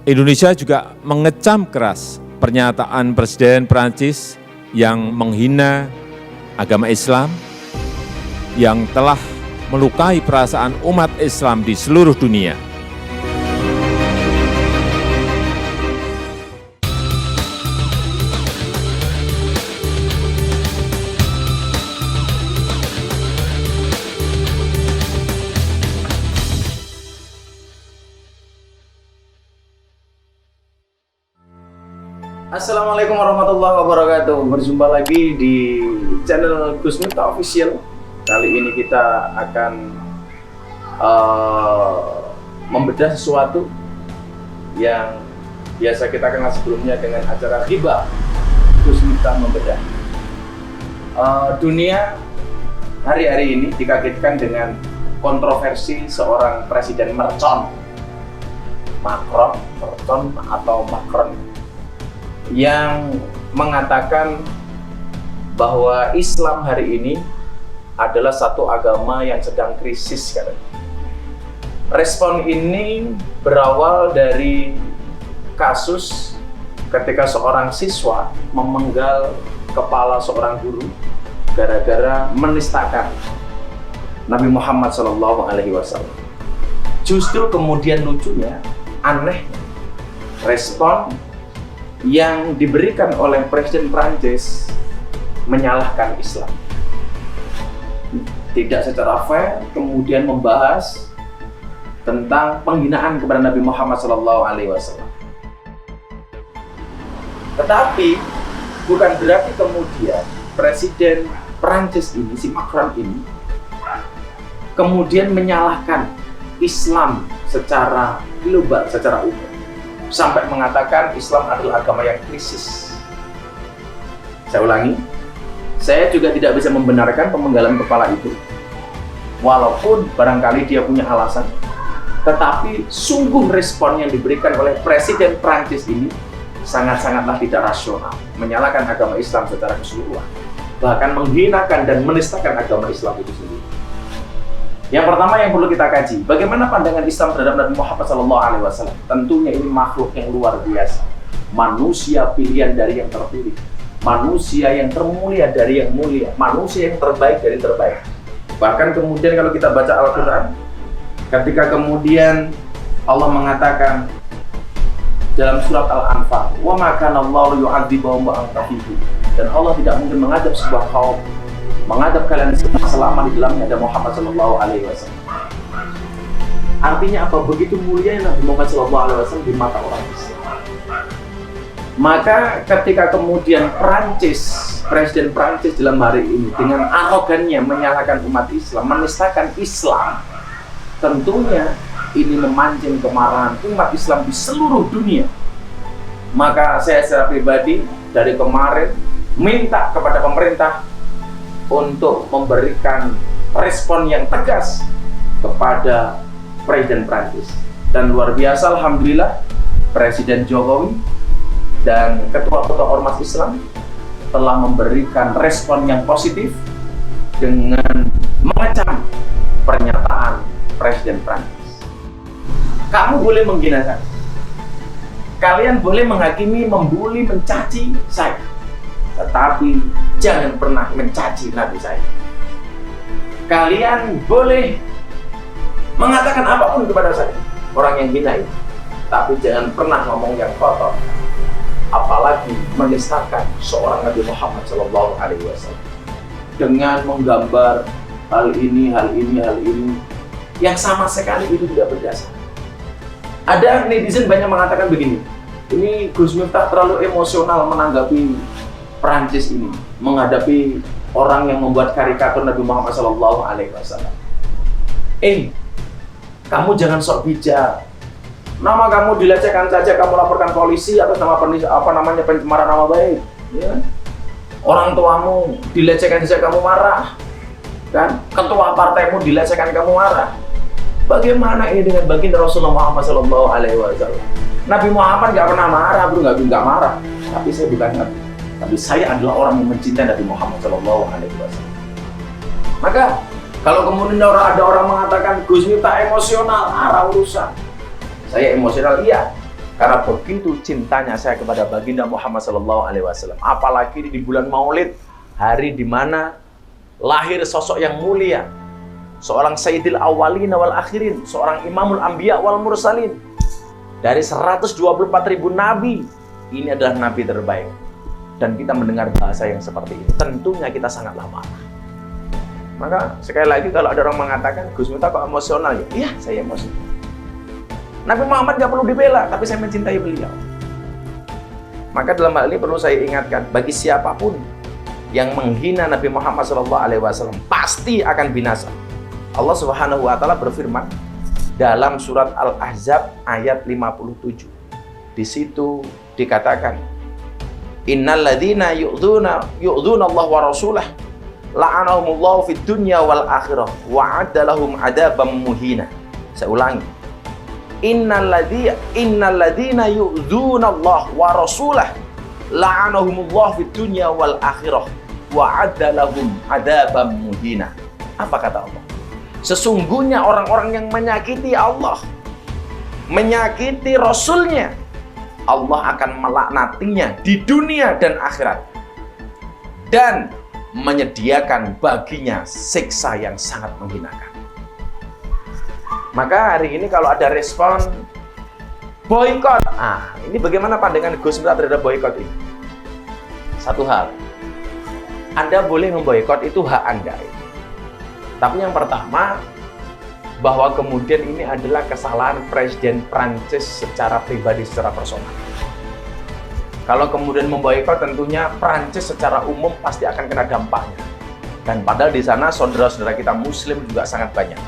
Indonesia juga mengecam keras pernyataan Presiden Prancis yang menghina agama Islam, yang telah melukai perasaan umat Islam di seluruh dunia. Assalamualaikum warahmatullahi wabarakatuh. Berjumpa lagi di channel Gus Miftah Official. Kali ini kita akan membedah sesuatu yang biasa kita kenal sebelumnya dengan acara Ghibah. Gus Miftah membedah. Dunia hari-hari ini dikagetkan dengan kontroversi seorang presiden Macron atau Macron yang mengatakan bahwa Islam hari ini adalah satu agama yang sedang krisis katanya. Respon ini berawal dari kasus ketika seorang siswa memenggal kepala seorang guru gara-gara menistakan Nabi Muhammad SAW. Justru kemudian lucunya, aneh, respon yang diberikan oleh Presiden Prancis menyalahkan Islam. Tidak secara fair, kemudian membahas tentang penghinaan kepada Nabi Muhammad SAW. Tetapi bukan berarti kemudian Presiden Prancis ini, si Macron ini, kemudian menyalahkan Islam secara global, secara umum, sampai mengatakan Islam adalah agama yang krisis. Saya ulangi, saya juga tidak bisa membenarkan pemenggalan kepala itu, walaupun barangkali dia punya alasan. Tetapi sungguh respon yang diberikan oleh Presiden Prancis ini sangat-sangatlah tidak rasional, menyalahkan agama Islam secara keseluruhan, bahkan menghinakan dan menistakan agama Islam itu sendiri. Yang pertama yang perlu kita kaji, bagaimana pandangan Islam terhadap Nabi Muhammad SAW. Tentunya ini makhluk yang luar biasa, manusia pilihan dari yang terpilih, manusia yang termulia dari yang mulia, manusia yang terbaik dari terbaik. Bahkan kemudian kalau kita baca Al-Quran, ketika kemudian Allah mengatakan dalam surat Al-Anfal, wa ma kana Allahu yu'adzibahum wa anta fihim, dan Allah tidak mungkin mengadab sebuah kaum, mengadab kalian selama di dalamnya ada Muhammad SAW. Artinya apa? Begitu mulia Nabi Muhammad SAW di mata orang Islam. Maka ketika kemudian Presiden Prancis dalam hari ini dengan arogannya menyalahkan umat Islam, menistakan Islam, tentunya ini memancing kemarahan umat Islam di seluruh dunia. Maka saya secara pribadi dari kemarin minta kepada pemerintah untuk memberikan respon yang tegas kepada Presiden Prancis. Dan luar biasa, alhamdulillah, Presiden Jokowi dan ketua-ketua ormas Islam telah memberikan respon yang positif dengan mengecam pernyataan Presiden Prancis. Kamu boleh menghina saya, kalian boleh menghakimi, membuli, mencaci saya, tetapi jangan pernah mencaci Nabi saya. Kalian boleh mengatakan apapun kepada saya, orang yang hina itu, tapi jangan pernah ngomong yang kotor, apalagi menistakan seorang Nabi Muhammad SAW dengan menggambar hal ini yang sama sekali itu tidak berdasar. Ada netizen banyak mengatakan begini, ini Gus Miftah terlalu emosional menanggapi Prancis ini, menghadapi orang yang membuat karikatur Nabi Muhammad SAW. Kamu jangan sok bijak. Nama kamu dilecehkan saja, kamu laporkan polisi atas nama pencemaran nama baik. Ya? Orang tuamu dilecehkan saja kamu marah, kan? Ketua partaimu dilecehkan kamu marah. Bagaimana ini dengan baginda Rasulullah Muhammad SAW? Nabi Muhammad nggak pernah marah, bro, nggak marah. Tapi saya bukan Nabi. Tapi saya adalah orang yang mencintai Nabi Muhammad SAW. Maka kalau kemudian ada orang mengatakan Gus Miftah emosional, arah urusan. Saya emosional, iya. Karena begitu cintanya saya kepada baginda Muhammad SAW. Apalagi di bulan Maulid, hari di mana lahir sosok yang mulia, seorang Sayyidil Awwalin wal Akhirin, seorang Imamul Anbiya wal Mursalin. Dari 124.000 nabi, ini adalah nabi terbaik. Dan kita mendengar bahasa yang seperti ini, tentunya kita sangatlah marah. Maka sekali lagi kalau ada orang mengatakan, Gus Miftah kok emosional ya? Iya, saya emosional. Nabi Muhammad gak perlu dibela, tapi saya mencintai beliau. Maka dalam hal ini perlu saya ingatkan, bagi siapapun yang menghina Nabi Muhammad SAW pasti akan binasa. Allah Subhanahu wa Ta'ala berfirman dalam surat Al-Ahzab ayat 57. Di situ dikatakan, Innal ladzina yu'dzuna Allah wa rasulah la'anahumullahu fid dunya wal akhirah wa 'adda lahum 'adzaban muhina. Saya ulangi. Innal ladzina yu'dzuna Allah wa rasulah la'anahumullahu fid dunya wal akhirah wa 'adda lahum 'adzaban muhina. Apa kata Allah? Sesungguhnya orang-orang yang menyakiti Allah, menyakiti Rasulnya, Allah akan melaknatinya di dunia dan akhirat dan menyediakan baginya siksa yang sangat menghinakan. Maka hari ini kalau ada respon boykot, ini bagaimana pandangan Gus Miftah terhadap boykot ini? Satu hal, Anda boleh memboykot, itu hak Anda. Tapi yang pertama, bahwa kemudian ini adalah kesalahan Presiden Prancis secara pribadi, secara personal. Kalau kemudian memboikot, tentunya Prancis secara umum pasti akan kena dampaknya. Dan padahal di sana saudara-saudara kita Muslim juga sangat banyak.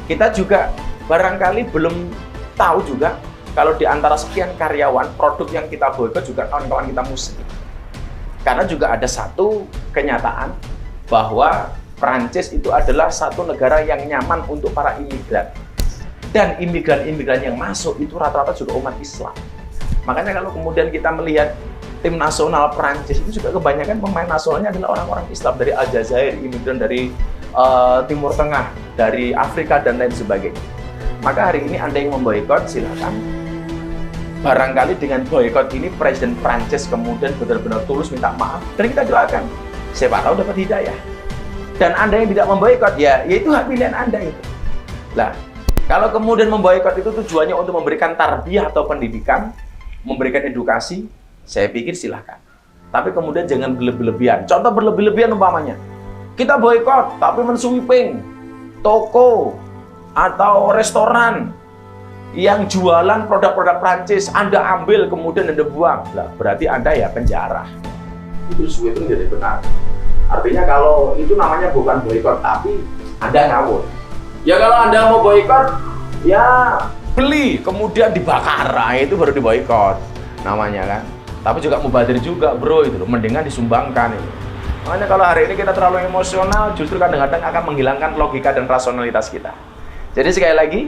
Kita juga barangkali belum tahu juga kalau di antara sekian karyawan, produk yang kita boikot juga kawan-kawan kita Muslim. Karena juga ada satu kenyataan bahwa Prancis itu adalah satu negara yang nyaman untuk para imigran. Dan imigran-imigran yang masuk itu rata-rata juga umat Islam. Makanya kalau kemudian kita melihat tim nasional Prancis itu juga kebanyakan pemain nasionalnya adalah orang-orang Islam dari Aljazair, imigran dari Timur Tengah, dari Afrika dan lain sebagainya. Maka hari ini Anda yang memboikot, silakan. Barangkali dengan boikot ini Presiden Prancis kemudian benar-benar tulus minta maaf dan kita doakan. Siapa tahu dapat hidayah. Dan Anda yang tidak memboikot, ya itu hak pilihan Anda itu. Lah, kalau kemudian memboikot itu tujuannya untuk memberikan tarbiyah atau pendidikan, memberikan edukasi, saya pikir silahkan. Tapi kemudian jangan berlebihan. Contoh berlebihan umpamanya, kita boikot tapi mensweeping toko atau restoran yang jualan produk-produk Prancis, Anda ambil kemudian Anda buang. Lah, berarti Anda ya penjara. Itu sweeping jadi benar. Artinya kalau itu namanya bukan boikot, tapi Anda ngawur. Ya kalau Anda mau boikot, ya beli kemudian dibakar, itu baru diboikot namanya kan. Tapi juga mubazir juga bro, itu loh, mendingan disumbangkan itu. Makanya kalau hari ini kita terlalu emosional, justru kadang-kadang akan menghilangkan logika dan rasionalitas kita. Jadi sekali lagi,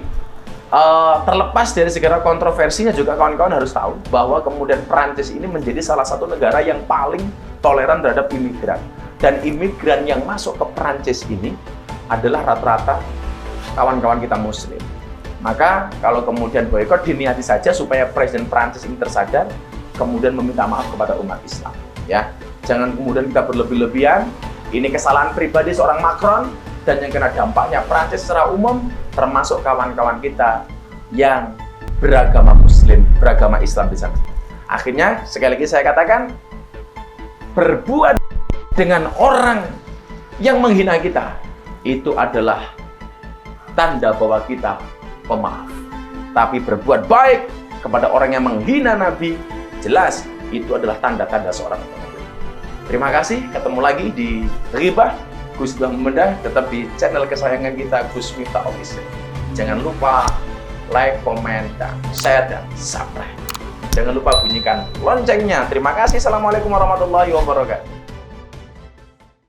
terlepas dari segala kontroversinya juga kawan-kawan harus tahu bahwa kemudian Prancis ini menjadi salah satu negara yang paling toleran terhadap imigran. Dan imigran yang masuk ke Prancis ini adalah rata-rata kawan-kawan kita Muslim. Maka kalau kemudian boikot, diniati saja supaya Presiden Prancis ini tersadar, kemudian meminta maaf kepada umat Islam. Ya, jangan kemudian kita berlebih-lebihan. Ini kesalahan pribadi seorang Macron dan yang kena dampaknya Prancis secara umum, termasuk kawan-kawan kita yang beragama Muslim, beragama Islam di sana. Akhirnya sekali lagi saya katakan, berbuat dengan orang yang menghina kita, itu adalah tanda bahwa kita pemaaf. Tapi berbuat baik kepada orang yang menghina Nabi, jelas itu adalah tanda-tanda seorang pemimpin. Terima kasih, ketemu lagi di Ghibah Gus Miftah Membedah, tetap di channel kesayangan kita Gus Miftah Official. Jangan lupa like, komen, dan share, dan subscribe. Jangan lupa bunyikan loncengnya. Terima kasih. Assalamualaikum warahmatullahi wabarakatuh.